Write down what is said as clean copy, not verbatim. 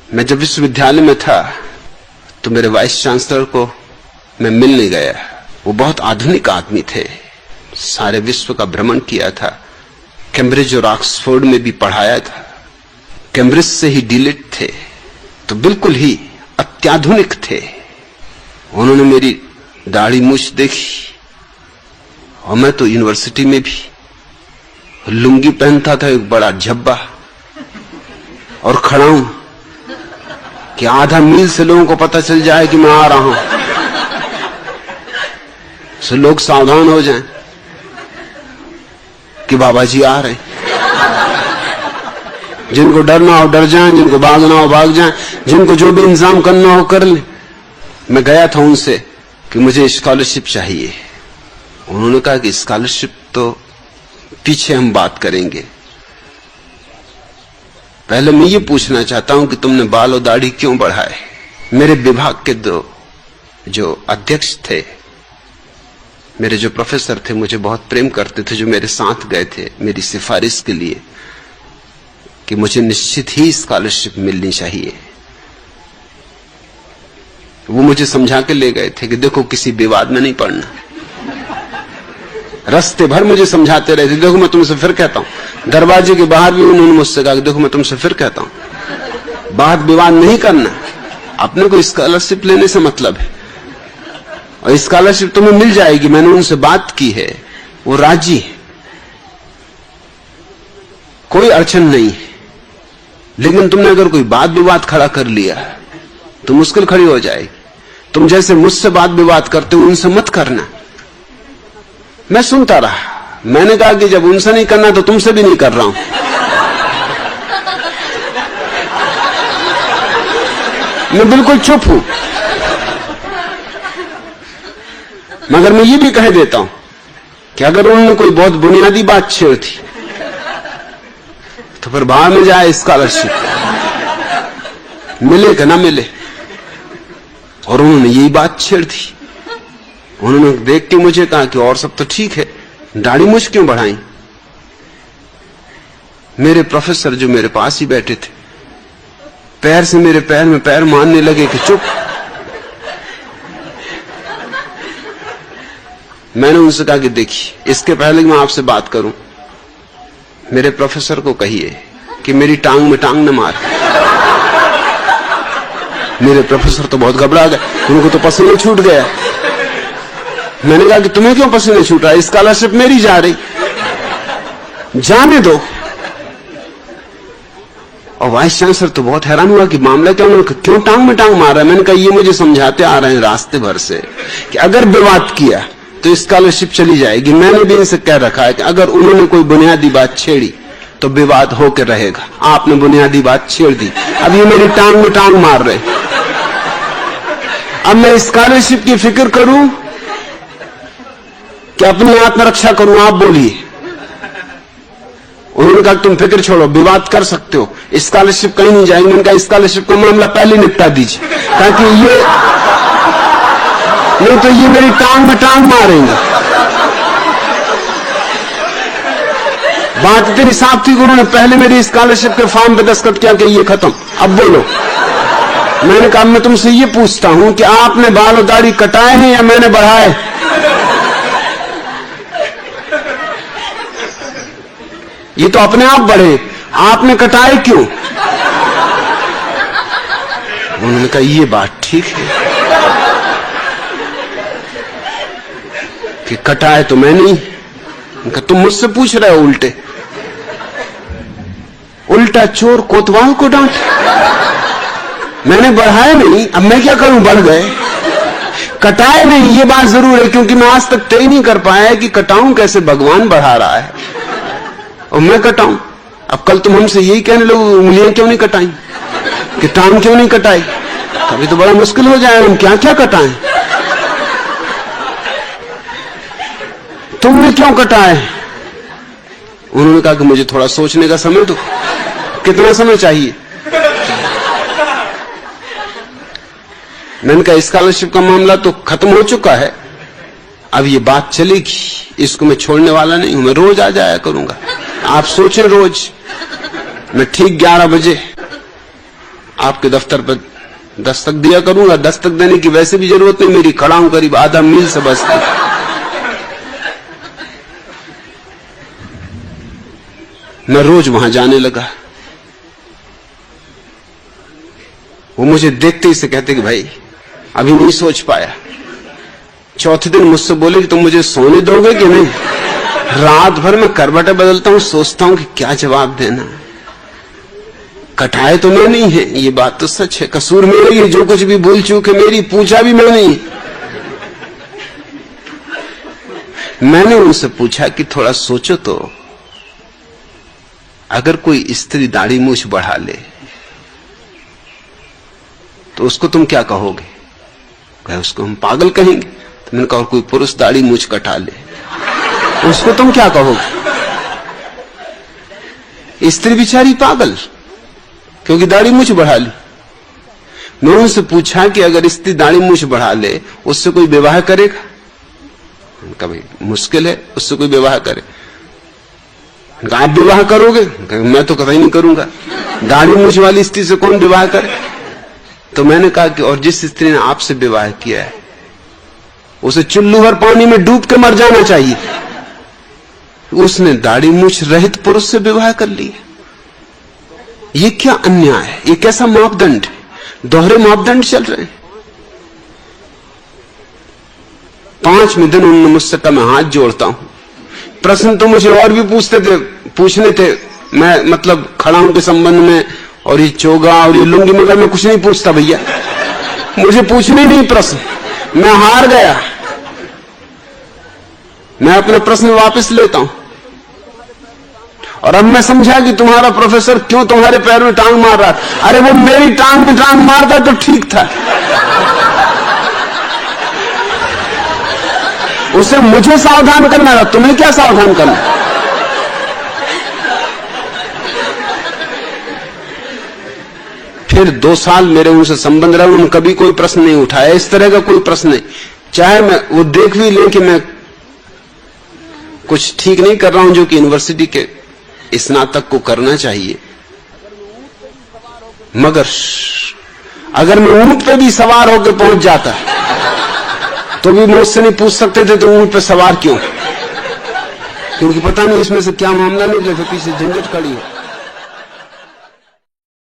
मैं जब विश्वविद्यालय में था तो मेरे वाइस चांसलर को मैं मिलने गया। वो बहुत आधुनिक आदमी थे, सारे विश्व का भ्रमण किया था, कैम्ब्रिज और ऑक्सफोर्ड में भी पढ़ाया था, कैम्ब्रिज से ही डीलिट थे, तो बिल्कुल ही अत्याधुनिक थे। उन्होंने मेरी दाढ़ी मूछ देखी और मैं तो यूनिवर्सिटी में भी लुंगी पहनता था, एक बड़ा झब्बा, और खड़ा हूं कि आधा मील से लोगों को पता चल जाए कि मैं आ रहा हूं, तो लोग सावधान हो जाएं कि बाबा जी आ रहे हैं। जिनको डरना हो डर जाएं, जिनको भागना हो भाग जाएं, जिनको जो भी इंतजाम करना हो कर लें। मैं गया था उनसे कि मुझे स्कॉलरशिप चाहिए। उन्होंने कहा कि स्कॉलरशिप तो पीछे हम बात करेंगे, पहले मैं ये पूछना चाहता हूं कि तुमने बाल और दाढ़ी क्यों बढ़ाए। मेरे विभाग के दो जो अध्यक्ष थे, मेरे जो प्रोफेसर थे, मुझे बहुत प्रेम करते थे, जो मेरे साथ गए थे मेरी सिफारिश के लिए कि मुझे निश्चित ही स्कॉलरशिप मिलनी चाहिए। वो मुझे समझा के ले गए थे कि देखो किसी विवाद में नहीं पड़ना। रास्ते भर मुझे समझाते रहे थे, देखो मैं तुमसे फिर कहता हूं। दरवाजे के बाहर भी उन्होंने मुझसे कहा, देखो मैं तुमसे फिर कहता हूं, बात विवाद नहीं करना, अपने को स्कॉलरशिप लेने से मतलब है, और स्कॉलरशिप तुम्हें मिल जाएगी। मैंने उनसे बात की है, वो राजी है, कोई अड़चन नहीं है, लेकिन तुमने अगर कोई बात विवाद खड़ा कर लिया तो मुश्किल खड़ी हो जाएगी। तुम जैसे मुझसे बात विवाद करते हो उनसे मत करना। मैं सुनता रहा, मैंने कहा कि जब उनसे नहीं करना तो तुमसे भी नहीं कर रहा हूं। मैं बिल्कुल चुप हूं, मगर मैं ये भी कह देता हूं कि अगर उन्होंने कोई बहुत बुनियादी बात छेड़ दी तो फिर बाहर में जाए स्कॉलरशिप, मिले कि ना मिले। और उन्होंने यही बात छेड़ दी। उन्होंने देख के मुझे कहा कि और सब तो ठीक है, दाढ़ी मूछ क्यों बढ़ाई। मेरे प्रोफेसर जो मेरे पास ही बैठे थे, पैर से मेरे पैर में पैर मारने लगे कि चुप। मैंने उनसे कहा कि देखिए, इसके पहले कि मैं आपसे बात करूं, मेरे प्रोफेसर को कहिए कि मेरी टांग में टांग न मार। मेरे प्रोफेसर तो बहुत घबरा गए, उनको तो पसीने छूट गया। मैंने कहा कि तुम्हें क्यों पसीने छूट रहा है, स्कॉलरशिप मेरी जा रही, जाने दो। और वाइस चांसलर तो बहुत हैरान हुआ कि मामला क्या, उन्होंने क्यों टांग में टांग मार रहा है। मैंने कहा ये मुझे समझाते आ रहे हैं रास्ते भर से कि अगर विवाद किया तो स्कॉलरशिप चली जाएगी। मैंने भी इनसे कह रखा है कि अगर उन्होंने कोई बुनियादी बात छेड़ी तो विवाद होकर रहेगा। आपने बुनियादी बात छेड़ दी, अब ये मेरी टांग में टांग मार रहे। अब मैं स्कॉलरशिप की फिक्र करूं कि अपनी आत्मरक्षा करूं, आप बोलिए। उन्होंने कहा तुम फिक्र छोड़ो, विवाद कर सकते हो, स्कॉलरशिप कहीं नहीं जाएगी। मैंने कहा स्कॉलरशिप का मामला पहले निपटा दीजिए, ताकि ये नहीं तो ये मेरी टांग में टांग मारेंगे। बात इतनी साफ थी कि उन्होंने पहले मेरी स्कॉलरशिप के फॉर्म पे दस्तखत किया कि ये खत्म, अब बोलो। मैंने कहा मैं तुमसे ये पूछता हूं कि आपने बाल और दाढ़ी कटाए हैं या मैंने बढ़ाए। ये तो अपने आप बढ़े, आपने कटाए क्यों। उन्होंने कहा ये बात ठीक है कि कटाए तो मैं नहीं। उनका तुम मुझसे पूछ रहे हो उल्टे, उल्टा चोर कोतवाल को डांट। मैंने बढ़ाए नहीं, अब मैं क्या करूं, बढ़ गए। कटाए नहीं, ये बात जरूर है, क्योंकि मैं आज तक तय नहीं कर पाया कि कटाऊं कैसे, भगवान बढ़ा रहा है और मैं कटाऊं। अब कल तुम हमसे यही कहने लोग उंगलियां क्यों नहीं कटाई, कि टांग क्यों नहीं कटाई, अभी तो बड़ा मुश्किल हो जाएगा, हम क्या क्या कटाएं। तुमने क्यों कटाए। उन्होंने कहा कि मुझे थोड़ा सोचने का समय दो। कितना समय चाहिए। मैंने कहा स्कॉलरशिप का मामला तो खत्म हो चुका है, अब ये बात चलेगी, इसको मैं छोड़ने वाला नहीं हूं, मैं रोज आ जाया करूंगा। आप सोचें रोज मैं ठीक 11 बजे आपके दफ्तर पर दस्तक दिया करूंगा। दस्तक देने की वैसे भी जरूरत नहीं, मेरी खड़ा हूं करीब आधा मील से बस्ती। मैं रोज वहां जाने लगा। वो मुझे देखते ही से कहते कि भाई अभी नहीं सोच पाया। चौथे दिन मुझसे बोले कि तुम मुझे सोने दोगे कि नहीं। रात भर मैं करवटें बदलता हूं, सोचता हूं कि क्या जवाब देना है। कटाए तो मैं नहीं है, ये बात तो सच है, कसूर मेरा ही है, जो कुछ भी भूल चूक है मेरी, पूछा भी मैं नहीं। मैंने उनसे पूछा कि थोड़ा सोचो तो, अगर कोई स्त्री दाढ़ी मूछ बढ़ा ले तो उसको तुम क्या कहोगे? कहे उसको हम पागल कहेंगे। तो मैंने कहा और कोई पुरुष दाढ़ी मूछ कटा ले उसको तुम क्या कहोगे? स्त्री बेचारी पागल, क्योंकि दाढ़ी मूछ बढ़ा ली। मैं उनसे पूछा कि अगर स्त्री दाढ़ी मूछ बढ़ा ले उससे कोई विवाह करेगा? कभी मुश्किल है उससे कोई विवाह करे। आप विवाह करोगे? मैं तो कभी नहीं करूंगा, दाढ़ी मूछ वाली स्त्री से कौन विवाह करे? तो मैंने कहा कि और जिस स्त्री ने आपसे विवाह किया है उसे चुल्लू भर पानी में डूब के मर जाना चाहिए। उसने दाढ़ी मूछ रहित पुरुष से विवाह कर लिया। ये क्या अन्याय है, ये कैसा मापदंड है? दोहरे मापदंड चल रहे हैं। 5वें दिन उन्होंने मुझसे कहा मैं हाथ जोड़ता हूं, प्रश्न तो मुझे और भी पूछने थे, मैं मतलब खड़ाऊ के संबंध में और ये चोगा और ये लुंगी, मगर मैं कुछ नहीं पूछता भैया, मुझे पूछने नहीं प्रश्न, मैं हार गया। मैं अपने प्रश्न वापस लेता हूं। और अब मैं समझा कि तुम्हारा प्रोफेसर क्यों तुम्हारे पैर में टांग मार रहा था। अरे वो मेरी टांग में टांग मारता तो ठीक था, उसे मुझे सावधान करना था, तुम्हें क्या सावधान करना? फिर 2 साल मेरे उनसे संबंध रहा, उन्होंने कभी कोई प्रश्न नहीं उठाया, इस तरह का कोई प्रश्न नहीं। चाहे मैं वो देख भी ले कि मैं कुछ ठीक नहीं कर रहा हूं जो कि यूनिवर्सिटी के स्नातक को करना चाहिए, मगर अगर मैं ऊंट पे भी सवार होकर पहुंच जाता तो भी मुझसे नहीं पूछ सकते थे तो ऊंट पे सवार क्यों, क्योंकि पता नहीं इसमें से क्या मामला निकले, फिर पीछे झंझट खड़ी हो।